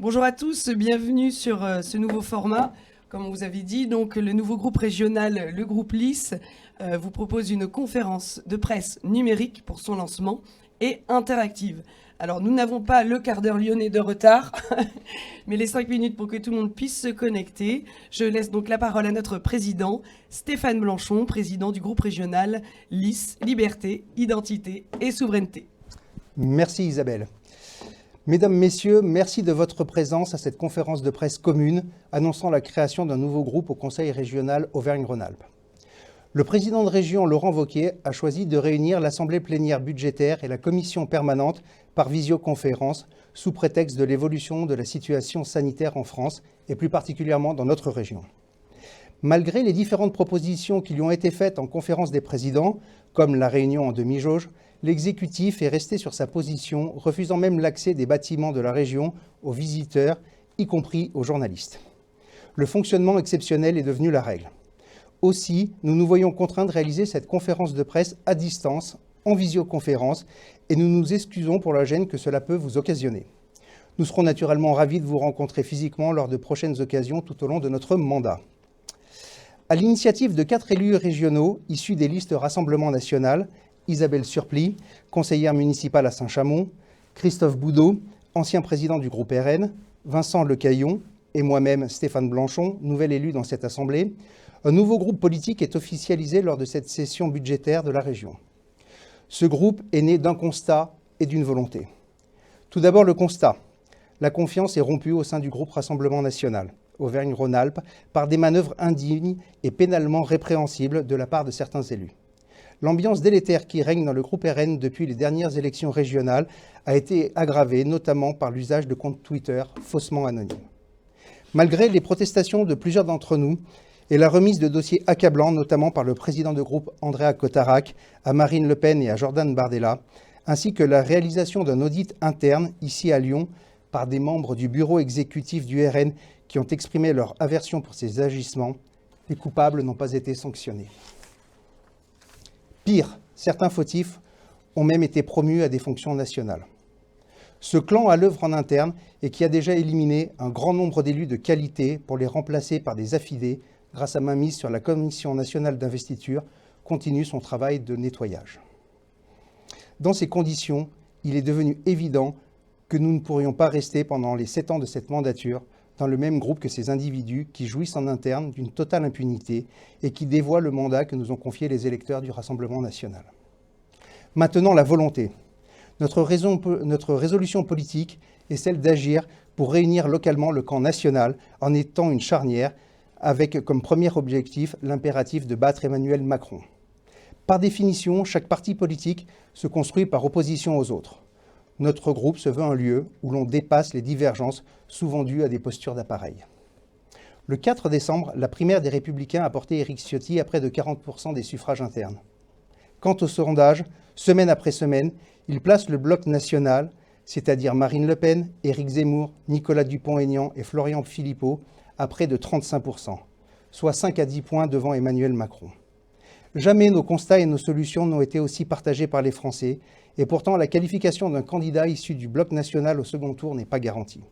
Bonjour à tous, bienvenue sur ce nouveau format. Comme on vous avait dit, donc le nouveau groupe régional, le groupe LIS, vous propose une conférence de presse numérique pour son lancement et interactive. Alors nous n'avons pas le quart d'heure lyonnais de retard, mais les 5 minutes pour que tout le monde puisse se connecter. Je laisse donc la parole à notre président, Stéphane Blanchon, président du groupe régional LIS, Liberté, Identité et Souveraineté. Merci Isabelle. Mesdames, Messieurs, merci de votre présence à cette conférence de presse commune annonçant la création d'un nouveau groupe au Conseil régional Auvergne-Rhône-Alpes. Le président de région, Laurent Wauquiez, a choisi de réunir l'Assemblée plénière budgétaire et la commission permanente par visioconférence sous prétexte de l'évolution de la situation sanitaire en France et plus particulièrement dans notre région. Malgré les différentes propositions qui lui ont été faites en conférence des présidents, comme la réunion en demi-jauge, l'exécutif est resté sur sa position, refusant même l'accès des bâtiments de la région aux visiteurs, y compris aux journalistes. Le fonctionnement exceptionnel est devenu la règle. Aussi, nous nous voyons contraints de réaliser cette conférence de presse à distance, en visioconférence, et nous nous excusons pour la gêne que cela peut vous occasionner. Nous serons naturellement ravis de vous rencontrer physiquement lors de prochaines occasions tout au long de notre mandat. À l'initiative de 4 élus régionaux issus des listes Rassemblement national, Isabelle Surplis, conseillère municipale à Saint-Chamond, Christophe Boudot, ancien président du groupe RN, Vincent Lecaillon et moi-même Stéphane Blanchon, nouvel élu dans cette assemblée, un nouveau groupe politique est officialisé lors de cette session budgétaire de la région. Ce groupe est né d'un constat et d'une volonté. Tout d'abord le constat. La confiance est rompue au sein du groupe Rassemblement national, Auvergne-Rhône-Alpes, par des manœuvres indignes et pénalement répréhensibles de la part de certains élus. L'ambiance délétère qui règne dans le groupe RN depuis les dernières élections régionales a été aggravée, notamment par l'usage de comptes Twitter faussement anonymes. Malgré les protestations de plusieurs d'entre nous et la remise de dossiers accablants, notamment par le président de groupe Andrea Cotarac, à Marine Le Pen et à Jordan Bardella, ainsi que la réalisation d'un audit interne ici à Lyon par des membres du bureau exécutif du RN qui ont exprimé leur aversion pour ces agissements, les coupables n'ont pas été sanctionnés. Pire, certains fautifs ont même été promus à des fonctions nationales. Ce clan à l'œuvre en interne et qui a déjà éliminé un grand nombre d'élus de qualité pour les remplacer par des affidés grâce à mainmise sur la Commission nationale d'investiture continue son travail de nettoyage. Dans ces conditions, il est devenu évident que nous ne pourrions pas rester pendant les 7 ans de cette mandature dans le même groupe que ces individus qui jouissent en interne d'une totale impunité et qui dévoient le mandat que nous ont confié les électeurs du Rassemblement national. Maintenant, la volonté. Notre résolution politique est celle d'agir pour réunir localement le camp national en étant une charnière avec comme premier objectif l'impératif de battre Emmanuel Macron. Par définition, chaque parti politique se construit par opposition aux autres. Notre groupe se veut un lieu où l'on dépasse les divergences souvent dues à des postures d'appareil. Le 4 décembre, la primaire des Républicains a porté Éric Ciotti à près de 40% des suffrages internes. Quant au sondage, semaine après semaine, il place le bloc national, c'est-à-dire Marine Le Pen, Éric Zemmour, Nicolas Dupont-Aignan et Florian Philippot, à près de 35%, soit 5 à 10 points devant Emmanuel Macron. Jamais nos constats et nos solutions n'ont été aussi partagés par les Français, et pourtant la qualification d'un candidat issu du bloc national au second tour n'est pas garantie.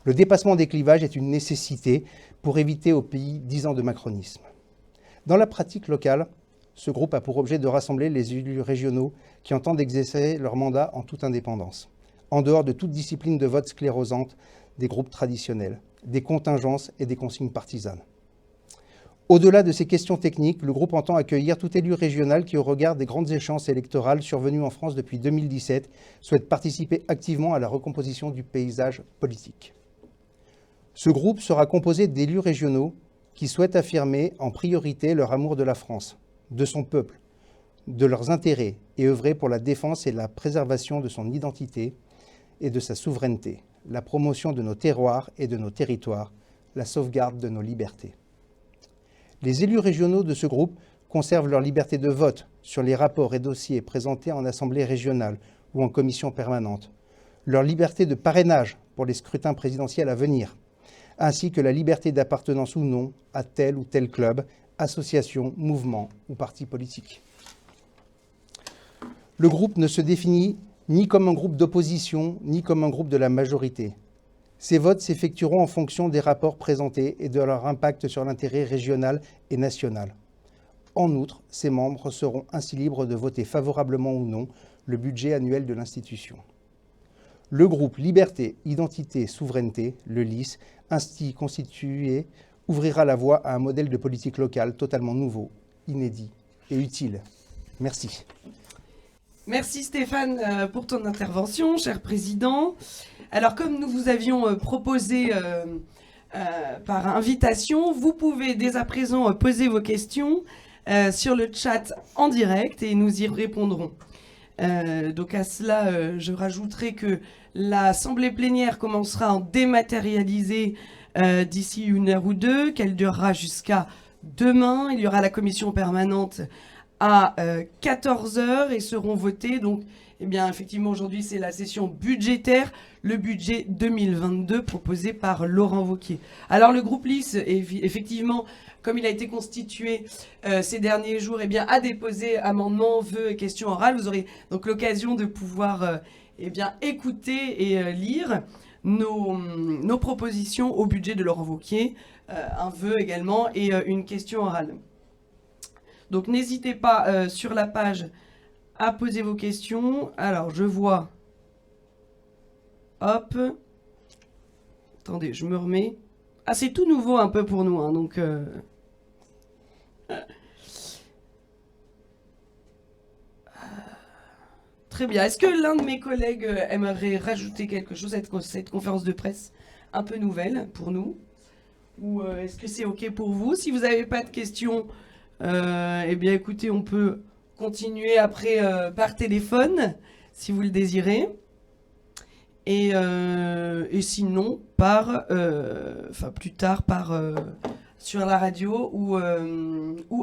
Le dépassement des clivages est une nécessité pour éviter au pays 10 ans de macronisme. Dans la pratique locale, ce groupe a pour objet de rassembler les élus régionaux qui entendent exercer leur mandat en toute indépendance, en dehors de toute discipline de vote sclérosante des groupes traditionnels, des contingences et des consignes partisanes. Au-delà de ces questions techniques, le groupe entend accueillir tout élu régional qui, au regard des grandes échéances électorales survenues en France depuis 2017, souhaite participer activement à la recomposition du paysage politique. Ce groupe sera composé d'élus régionaux qui souhaitent affirmer en priorité leur amour de la France, de son peuple, de leurs intérêts et œuvrer pour la défense et la préservation de son identité et de sa souveraineté, la promotion de nos terroirs et de nos territoires, la sauvegarde de nos libertés. Les élus régionaux de ce groupe conservent leur liberté de vote sur les rapports et dossiers présentés en assemblée régionale ou en commission permanente, leur liberté de parrainage pour les scrutins présidentiels à venir, ainsi que la liberté d'appartenance ou non à tel ou tel club, association, mouvement ou parti politique. Le groupe ne se définit ni comme un groupe d'opposition, ni comme un groupe de la majorité. Ces votes s'effectueront en fonction des rapports présentés et de leur impact sur l'intérêt régional et national. En outre, ces membres seront ainsi libres de voter favorablement ou non le budget annuel de l'institution. Le groupe Liberté, Identité, Souveraineté, le LIS, ainsi constitué, ouvrira la voie à un modèle de politique locale totalement nouveau, inédit et utile. Merci. Merci Stéphane pour ton intervention, cher président. Alors comme nous vous avions proposé par invitation, vous pouvez dès à présent poser vos questions sur le chat en direct et nous y répondrons. Donc à cela, je rajouterai que l'assemblée plénière commencera en dématérialisé d'ici 1 heure ou 2, qu'elle durera jusqu'à demain. Il y aura la commission permanente à 14 heures et seront votés. Donc, eh bien, effectivement, aujourd'hui, c'est la session budgétaire, le budget 2022 proposé par Laurent Wauquiez. Alors, le groupe LIS, effectivement, comme il a été constitué ces derniers jours, eh bien, a déposé amendements, vœux et questions orales. Vous aurez donc l'occasion de pouvoir eh bien, écouter et lire nos propositions au budget de Laurent Wauquiez, un vœu également et une question orale. Donc n'hésitez pas sur la page à poser vos questions. Alors je vois, hop, attendez, je me remets. Ah, c'est tout nouveau un peu pour nous, hein, donc très bien. Est-ce que l'un de mes collègues aimerait rajouter quelque chose à cette conférence de presse un peu nouvelle pour nous? Ou est-ce que c'est OK pour vous? Si vous n'avez pas de questions, eh bien écoutez, on peut continuer après par téléphone, si vous le désirez. Et sinon, plus tard, sur la radio ou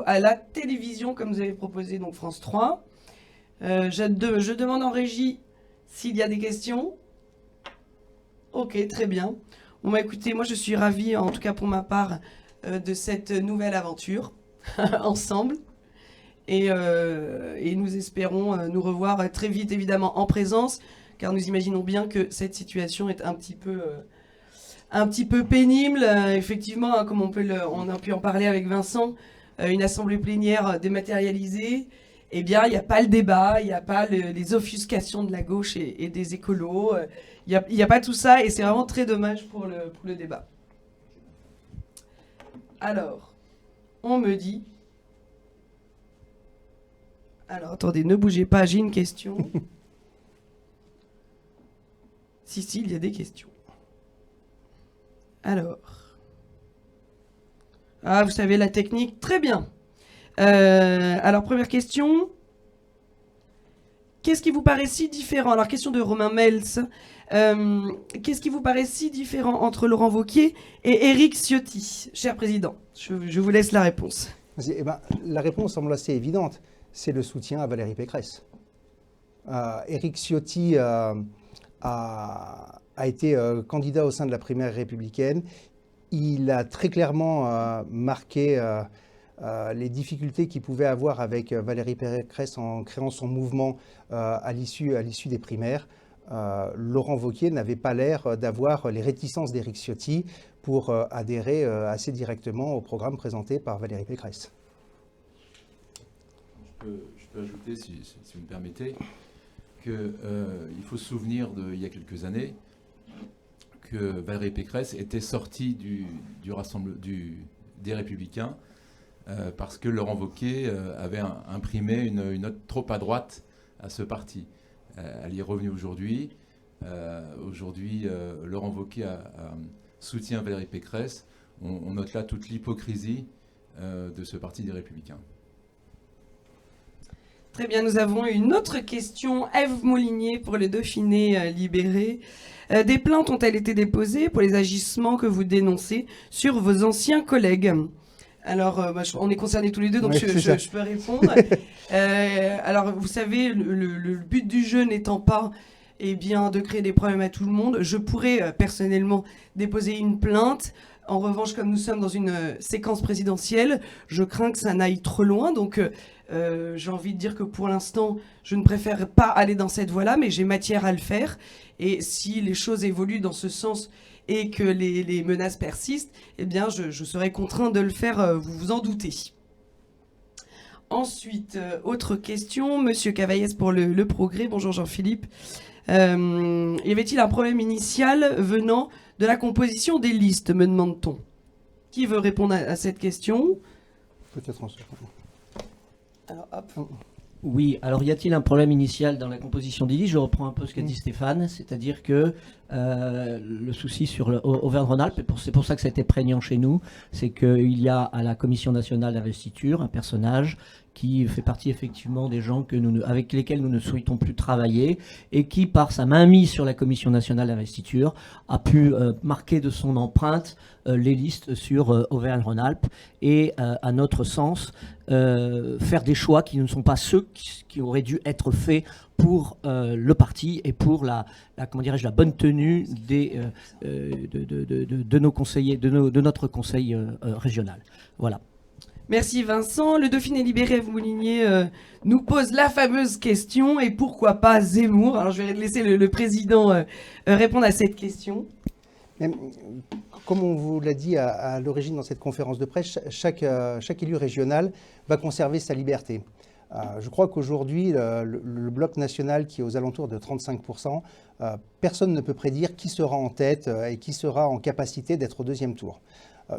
à la télévision, comme vous avez proposé, donc France 3. Je demande en régie s'il y a des questions. Ok, très bien. Bon, bah, écoutez, moi je suis ravie, en tout cas pour ma part, de cette nouvelle aventure ensemble. Et nous espérons nous revoir très vite, évidemment, en présence, car nous imaginons bien que cette situation est un petit peu pénible. Effectivement, hein, comme on a pu en parler avec Vincent, une assemblée plénière dématérialisée, eh bien, il n'y a pas le débat, il n'y a pas les offuscations de la gauche et des écolos. Il n'y a pas tout ça et c'est vraiment très dommage pour le débat. Alors, on me dit... Alors, attendez, ne bougez pas, j'ai une question. Si, il y a des questions. Alors... Ah, vous savez, la technique, très bien. Alors, première question. Qu'est-ce qui vous paraît si différent? Alors, question de Romain Mels. Qu'est-ce qui vous paraît si différent entre Laurent Wauquiez et Éric Ciotti? Cher président, je vous laisse la réponse. Eh ben, la réponse semble assez évidente. C'est le soutien à Valérie Pécresse. Éric Ciotti a été candidat au sein de la primaire républicaine. Il a très clairement marqué les difficultés qu'il pouvait avoir avec Valérie Pécresse en créant son mouvement à l'issue des primaires. Laurent Wauquiez n'avait pas l'air d'avoir les réticences d'Éric Ciotti pour adhérer assez directement au programme présenté par Valérie Pécresse. Je peux ajouter, si vous me permettez, qu'il faut se souvenir d'il y a quelques années que Valérie Pécresse était sortie des Républicains parce que Laurent Wauquiez avait imprimé une note trop à droite à ce parti. Elle y est revenue aujourd'hui. Aujourd'hui, Laurent Wauquiez soutient Valérie Pécresse. On note là toute l'hypocrisie de ce parti des Républicains. Très bien, nous avons une autre question. Ève Moulinier pour le Dauphiné libéré. Des plaintes ont-elles été déposées pour les agissements que vous dénoncez sur vos anciens collègues? Alors, on est concernés tous les deux, donc oui, je peux répondre. Alors, vous savez, le but du jeu n'étant pas de créer des problèmes à tout le monde, je pourrais personnellement déposer une plainte. En revanche, comme nous sommes dans une séquence présidentielle, je crains que ça n'aille trop loin. Donc, j'ai envie de dire que pour l'instant, je ne préfère pas aller dans cette voie-là, mais j'ai matière à le faire. Et si les choses évoluent dans ce sens, et que les menaces persistent, eh bien, je serai contraint de le faire, vous vous en doutez. Ensuite, autre question, Monsieur Cavaillès pour le Progrès. Bonjour Jean-Philippe. Y avait-il un problème initial venant de la composition des listes, me demande-t-on? Qui veut répondre à cette question? Peut-être en second. Alors, hop. Oui, alors y a-t-il un problème initial dans la composition des listes? Je reprends un peu ce qu'a dit Stéphane, c'est-à-dire que le souci sur Auvergne-Rhône-Alpes, c'est pour ça que ça a été prégnant chez nous, c'est qu'il y a à la Commission nationale d'investiture un personnage qui fait partie effectivement des gens avec lesquels nous ne souhaitons plus travailler et qui, par sa mainmise sur la Commission nationale d'investiture, a pu marquer de son empreinte les listes sur Auvergne-Rhône-Alpes et, à notre sens, faire des choix qui ne sont pas ceux qui auraient dû être faits pour le parti et pour la bonne tenue de nos conseillers, de notre conseil régional. Voilà. Merci Vincent. Le Dauphiné libéré, vous Moulinier, nous pose la fameuse question, et pourquoi pas Zemmour? Alors je vais laisser le président répondre à cette question. Comme on vous l'a dit à l'origine dans cette conférence de presse, chaque élu régional va conserver sa liberté. Je crois qu'aujourd'hui, le bloc national qui est aux alentours de 35%, personne ne peut prédire qui sera en tête et qui sera en capacité d'être au deuxième tour.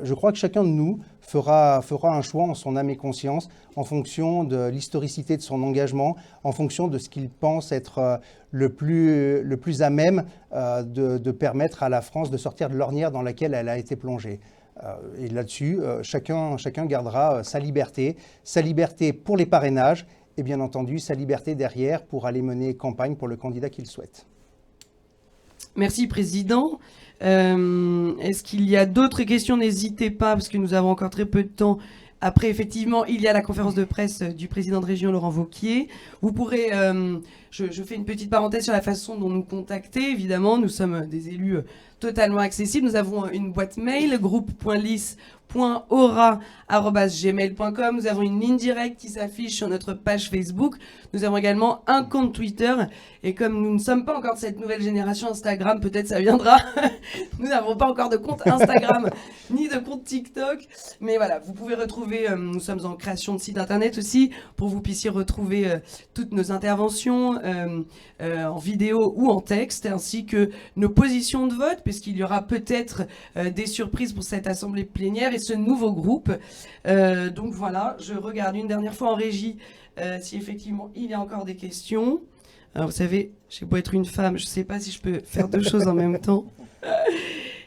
Je crois que chacun de nous fera un choix en son âme et conscience, en fonction de l'historicité de son engagement, en fonction de ce qu'il pense être le plus à même de permettre à la France de sortir de l'ornière dans laquelle elle a été plongée. Et là-dessus, chacun gardera sa liberté pour les parrainages et bien entendu sa liberté derrière pour aller mener campagne pour le candidat qu'il souhaite. Merci Président. Est-ce qu'il y a d'autres questions? N'hésitez pas, parce que nous avons encore très peu de temps. Après, effectivement, il y a la conférence de presse du président de région, Laurent Wauquiez. Vous pourrez, je fais une petite parenthèse sur la façon dont nous contacter. Évidemment, nous sommes des élus totalement accessibles. Nous avons une boîte mail, groupe.lys.aura@gmail.com. Nous avons une ligne directe qui s'affiche sur notre page Facebook. Nous avons également un compte Twitter. Et comme nous ne sommes pas encore de cette nouvelle génération Instagram, peut-être ça viendra. Nous n'avons pas encore de compte Instagram ni de compte TikTok. Mais voilà, vous pouvez retrouver, nous sommes en création de site internet aussi, pour que vous puissiez retrouver toutes nos interventions en vidéo ou en texte, ainsi que nos positions de vote, puisqu'il y aura peut-être des surprises pour cette assemblée plénière et ce nouveau groupe. Donc voilà, je regarde une dernière fois en régie si effectivement il y a encore des questions. Alors vous savez, j'ai beau être une femme, je ne sais pas si je peux faire deux choses en même temps.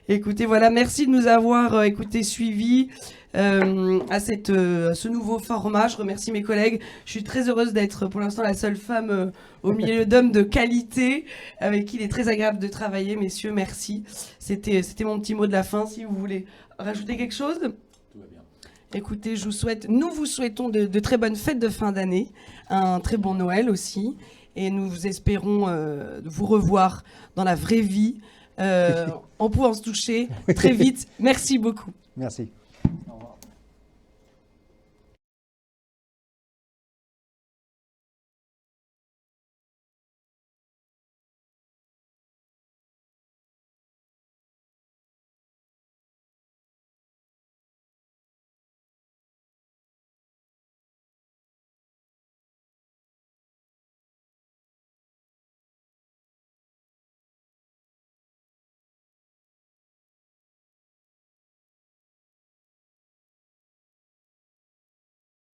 Écoutez, voilà, merci de nous avoir suivis à ce nouveau format. Je remercie mes collègues. Je suis très heureuse d'être pour l'instant la seule femme au milieu d'hommes de qualité avec qui il est très agréable de travailler. Messieurs, merci. C'était mon petit mot de la fin. Si vous voulez rajouter quelque chose? Tout va bien. Écoutez, nous vous souhaitons de très bonnes fêtes de fin d'année, un très bon Noël aussi. Et nous espérons vous revoir dans la vraie vie, en pouvant se toucher très vite. Merci beaucoup. Merci.